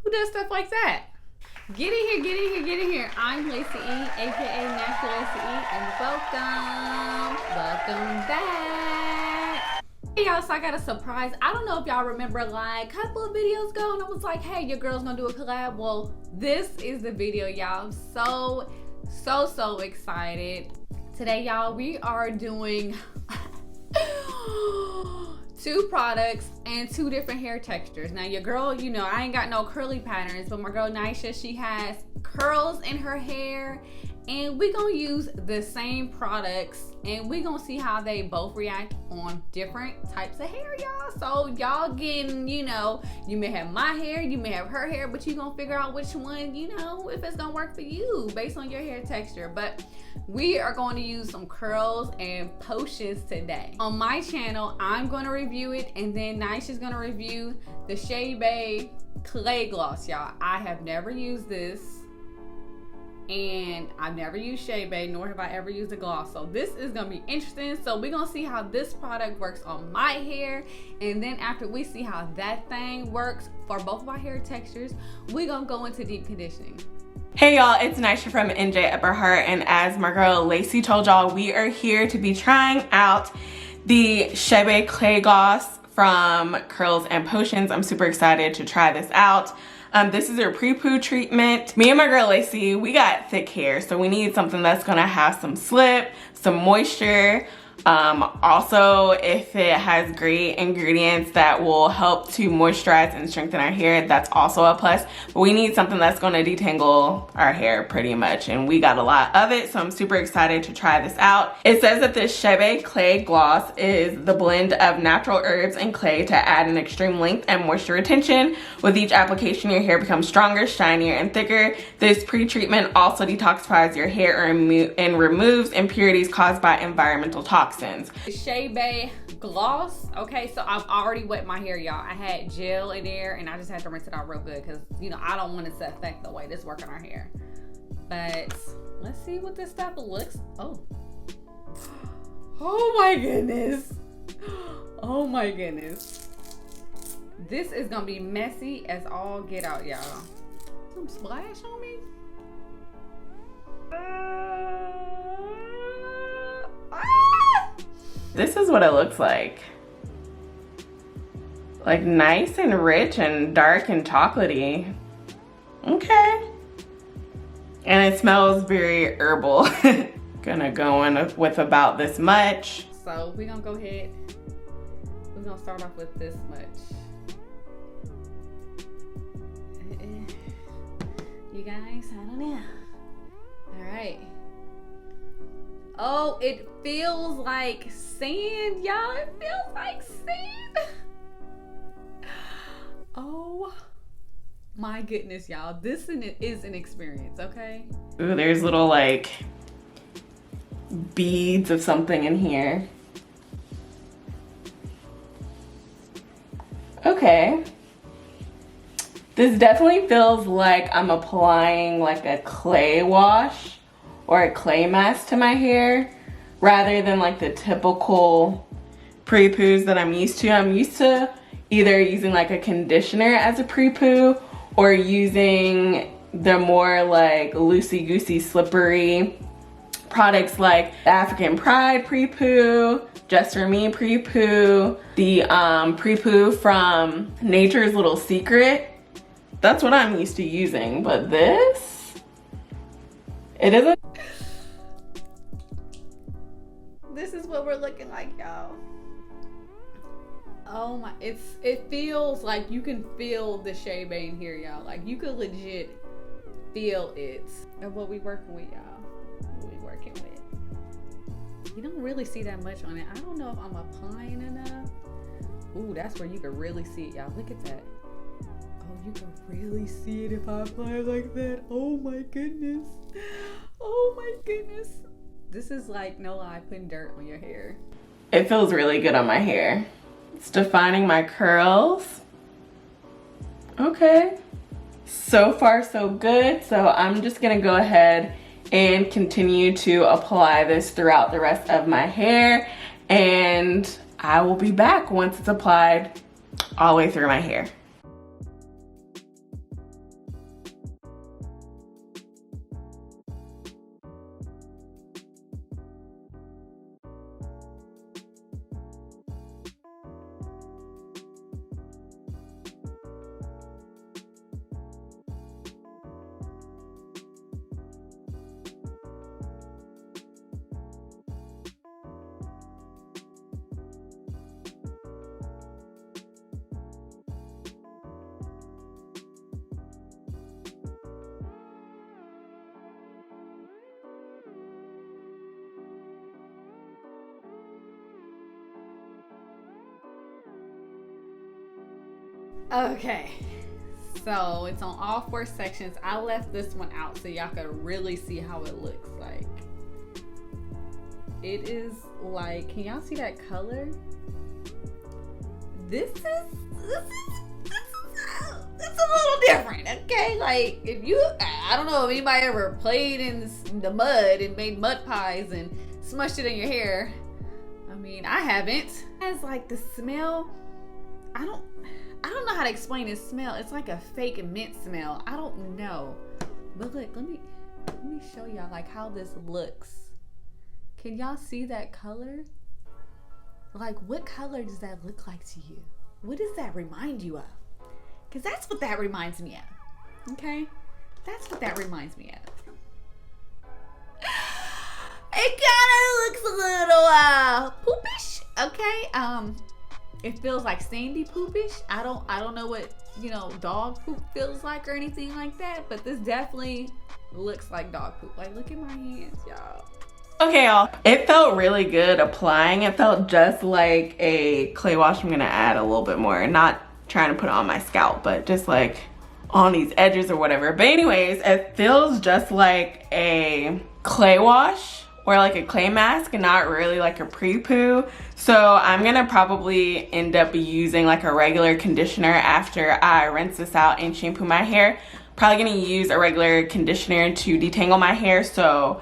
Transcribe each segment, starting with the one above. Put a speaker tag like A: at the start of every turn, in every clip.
A: Who does stuff like that? Get in here, get in here, get in here. I'm Lacey E, aka Natural Lacey E, and welcome back. Hey y'all, so I got a surprise. I don't know if y'all remember like a couple of videos ago and I was like, hey, your girl's gonna do a collab. Well, this is the video, y'all. I'm so excited. Today, y'all, we are doing 2 products and 2 different hair textures. Now your girl, you know, I ain't got no curly patterns, but my girl Nisha, she has curls in her hair, and we gonna use the same products and we gonna see how they both react on different types of hair, y'all. So y'all getting, you know, you may have my hair, you may have her hair, but you gonna figure out which one, you know, if it's gonna work for you based on your hair texture. But we are going to use some curls and potions today. On my channel, I'm gonna review it, and then Nisha's gonna review the Chebe Clay Gloss, y'all. I have never used this, and I've never used Chebe, nor have I ever used a gloss. So this is gonna be interesting. So we're gonna see how this product works on my hair, and then after we see how that thing works for both of our hair textures, we're gonna go into deep conditioning.
B: Hey y'all, it's Nisha from NJ Eberhart, and as my girl Lacey told y'all, we are here to be trying out the Chebe Clay Gloss from Curls and Potions. I'm super excited to try this out. This is her prepoo treatment. Me and my girl Lacey, we got thick hair, so we need something that's gonna have some slip, some moisture. Also, if it has great ingredients that will help to moisturize and strengthen our hair, that's also a plus. But we need something that's going to detangle our hair pretty much, and we got a lot of it, so I'm super excited to try this out. It says that this Chebe Clay Gloss is the blend of natural herbs and clay to add an extreme length and moisture retention. With each application, your hair becomes stronger, shinier, and thicker. This pre-treatment also detoxifies your hair and removes impurities caused by environmental toxins.
A: The Chebe Gloss, okay, so I've already wet my hair, y'all. I had gel in there and I just had to rinse it out real good because, you know, I don't want it to affect the way this works on our hair. But let's see what this stuff looks. Oh my goodness. Oh my goodness. This is gonna be messy as all get out, y'all. Some splash on me.
B: This is what it looks like. Like nice and rich and dark and chocolatey. Okay. And it smells very herbal. Gonna go in with about this much.
A: So we're gonna go ahead. We're gonna start off with this much. You guys, I don't know. All right. Oh, it feels like sand, y'all. It feels like sand. Oh my goodness, y'all. This is an experience, okay?
B: Ooh, there's little like beads of something in here. Okay. This definitely feels like I'm applying like a clay wash or a clay mask to my hair rather than like the typical prepoos that I'm used to. I'm used to either using like a conditioner as a prepoo or using the more like loosey-goosey slippery products like the African Pride prepoo, Just For Me prepoo, the prepoo from Nature's Little Secret. That's what I'm used to using, but this, it isn't.
A: This is what we're looking like, y'all. Oh my, it feels like you can feel the Chebe in here, y'all. Like you could legit feel it. And what we working with, y'all. What we working with. You don't really see that much on it. I don't know if I'm applying enough. Ooh, that's where you can really see it, y'all. Look at that. Oh, you can really see it if I apply it like that. Oh my goodness. Oh my goodness. This is like, no lie, putting dirt on your hair.
B: It feels really good on my hair. It's defining my curls. Okay. So far, so good. So I'm just gonna go ahead and continue to apply this throughout the rest of my hair, and I will be back once it's applied all the way through my hair.
A: Okay, so it's on all 4 sections. I left this one out so y'all could really see how it looks like. It is like, can y'all see that color? This is it's a little different, okay? Like, if you, I don't know if anybody ever played in the mud and made mud pies and smushed it in your hair. I mean, I haven't. It has like the smell. I don't know how to explain this smell. It's like a fake mint smell. I don't know. But look, let me show y'all like how this looks. Can y'all see that color? Like, what color does that look like to you? What does that remind you of? Because that's what that reminds me of. Okay? That's what that reminds me of. It kind of looks a little poopish. Okay? It feels like sandy poopish. I don't know what, dog poop feels like or anything like that, but this definitely looks like dog poop. Like, look at my hands, y'all.
B: Okay, y'all, it felt really good applying. It felt just like a clay wash. I'm gonna add a little bit more, not trying to put it on my scalp, but just like on these edges or whatever. But anyways, it feels just like a clay wash or like a clay mask and not really like a prepoo. So I'm gonna probably end up using like a regular conditioner after I rinse this out and shampoo my hair. Probably gonna use a regular conditioner to detangle my hair. So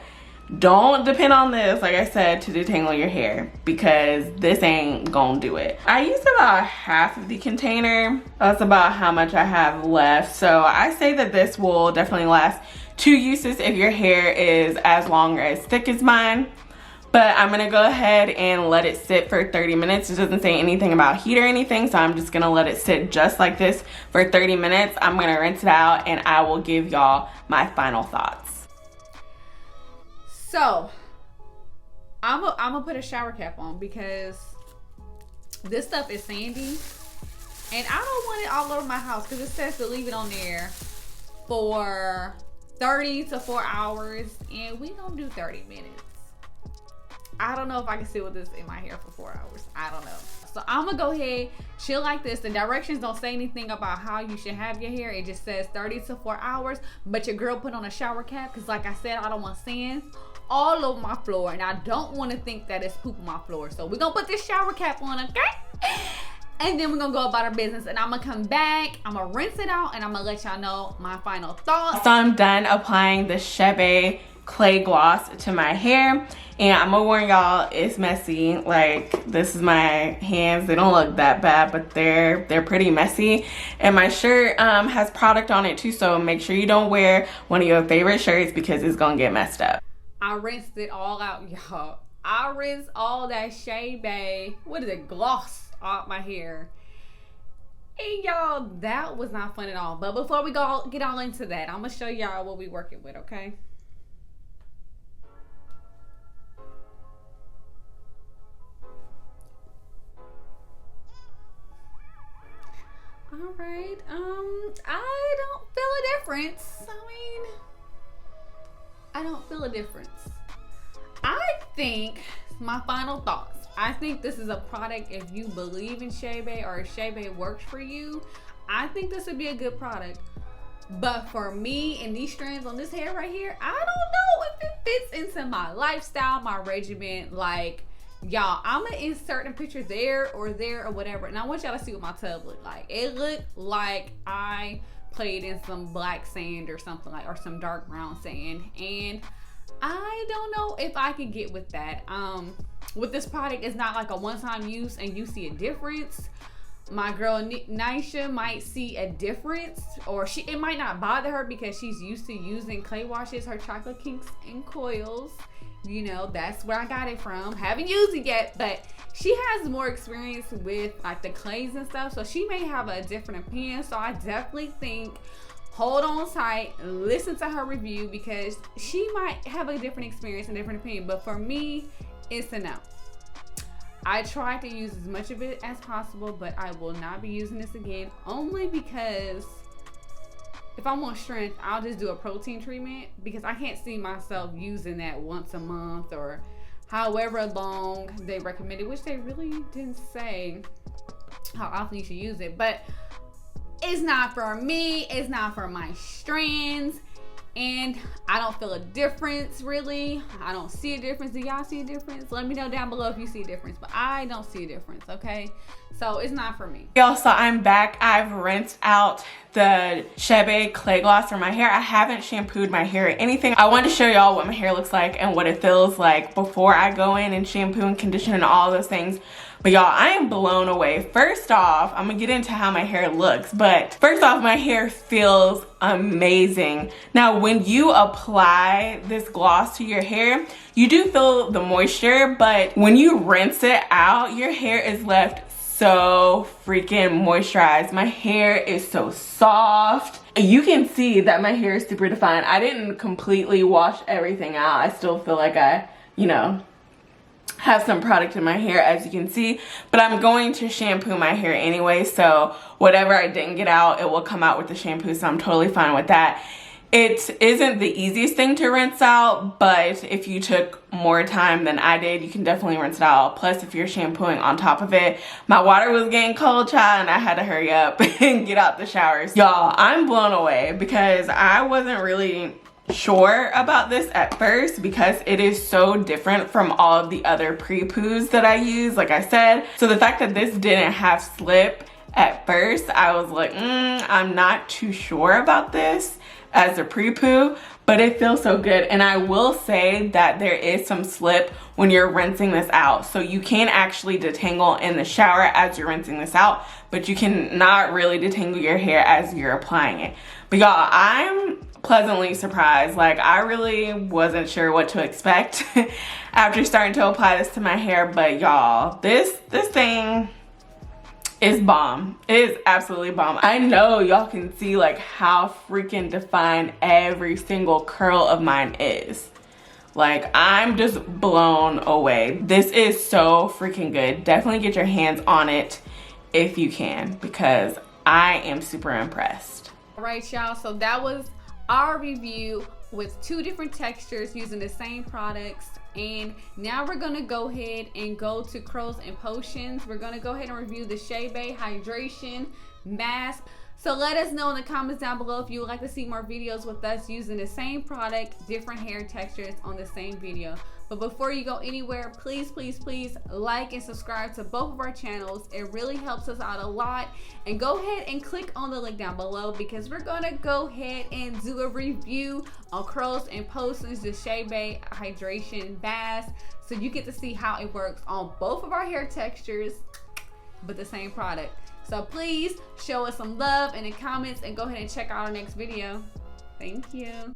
B: don't depend on this, like I said, to detangle your hair, because this ain't gonna do it. I used about half of the container. That's about how much I have left. So I say that this will definitely last 2 uses if your hair is as long or as thick as mine. But I'm gonna go ahead and let it sit for 30 minutes. It doesn't say anything about heat or anything, so I'm just gonna let it sit just like this for 30 minutes. I'm gonna rinse it out and I will give y'all my final thoughts.
A: So, I'm gonna put a shower cap on because this stuff is sandy. And I don't want it all over my house because it says to leave it on there for 30 to 4 hours. And we don't do 30 minutes. I don't know if I can sit with this in my hair for 4 hours. I don't know. So I'm gonna go ahead, chill like this. The directions don't say anything about how you should have your hair. It just says 30 to 4 hours. But your girl put on a shower cap because, like I said, I don't want sand all over my floor. And I don't want to think that it's poop on my floor. So we're gonna put this shower cap on, okay? And then we're gonna go about our business. And I'm gonna come back, I'm gonna rinse it out, and I'm gonna let y'all know my final thoughts.
B: So I'm done applying the Chebe Clay Gloss to my hair. And I'm gonna warn y'all, it's messy. Like, this is my hands. They don't look that bad, but they're pretty messy. And my shirt has product on it too, so make sure you don't wear one of your favorite shirts because it's gonna get messed up.
A: I rinsed it all out, y'all. I rinsed all that Chebe, what is it, gloss off my hair. And y'all, that was not fun at all. But before we get all into that, I'm gonna show y'all what we working with, okay? All right, I don't feel a difference. I don't feel a difference. I think, my final thoughts, I think this is a product, if you believe in Chebe or if Chebe works for you, I think this would be a good product. But for me and these strands on this hair right here, I don't know if it fits into my lifestyle, my regimen. Like, y'all, I'm gonna insert a picture there or whatever, and I want y'all to see what my tub looked like. It looked like I played in some black sand or something, like, or some dark brown sand, and I don't know if I could get with that. With this product, it's not like a one-time use and you see a difference. My girl Nisha might see a difference, or it might not bother her because she's used to using clay washes, her chocolate kinks and coils. You know, that's where I got it from. Haven't used it yet, but she has more experience with like the clays and stuff, so she may have a different opinion. So I definitely think hold on tight, listen to her review, because she might have a different experience and different opinion. But for me, it's a no. I tried to use as much of it as possible, but I will not be using this again, only because if I want strength, I'll just do a protein treatment, because I can't see myself using that once a month or however long they recommended, which they really didn't say how often you should use it. But it's not for me. It's not for my strands. And I don't feel a difference, really. I don't see a difference. Do y'all see a difference? Let me know down below if you see a difference. But I don't see a difference, okay? So it's not for me.
B: Y'all, so I'm back. I've rinsed out the Chebe Clay Gloss for my hair. I haven't shampooed my hair or anything. I wanted to show y'all what my hair looks like and what it feels like before I go in and shampoo and condition and all those things. But y'all, I am blown away. First off, I'm gonna get into how my hair looks, but first off, my hair feels amazing. Now, when you apply this gloss to your hair, you do feel the moisture, but when you rinse it out, your hair is left so freaking moisturized. My hair is so soft. You can see that my hair is super defined. I didn't completely wash everything out. I still feel like I, you know, have some product in my hair, as you can see, but I'm going to shampoo my hair anyway, so whatever I didn't get out, it will come out with the shampoo, so I'm totally fine with that. It isn't the easiest thing to rinse out, but if you took more time than I did, you can definitely rinse it out. Plus, if you're shampooing on top of it, my water was getting cold, child, and I had to hurry up and get out the showers. Y'all, I'm blown away because I wasn't really sure about this at first because it is so different from all of the other pre-poos that I use, like I said. So the fact that this didn't have slip at first, I was like, I'm not too sure about this as a pre-poo, but it feels so good. And I will say that there is some slip when you're rinsing this out. So you can actually detangle in the shower as you're rinsing this out, but you can not really detangle your hair as you're applying it. But y'all, I'm pleasantly surprised. Like, I really wasn't sure what to expect after starting to apply this to my hair, but y'all, this thing is bomb. It is absolutely bomb. I know y'all can see like how freaking defined every single curl of mine is. Like, I'm just blown away. This is so freaking good. Definitely get your hands on it if you can, because I am super impressed.
A: All right, y'all, so that was our review with 2 different textures using the same products. And now we're gonna go ahead and go to Curls and Potions. We're gonna go ahead and review the Chebe Hydration Mask. So let us know in the comments down below if you would like to see more videos with us using the same product, different hair textures on the same video. But before you go anywhere, please, please, please like and subscribe to both of our channels. It really helps us out a lot. And go ahead and click on the link down below because we're gonna go ahead and do a review on Curls and Potions, the Chebe Hydration Mask. So you get to see how it works on both of our hair textures, but the same product. So please show us some love in the comments and go ahead and check out our next video. Thank you.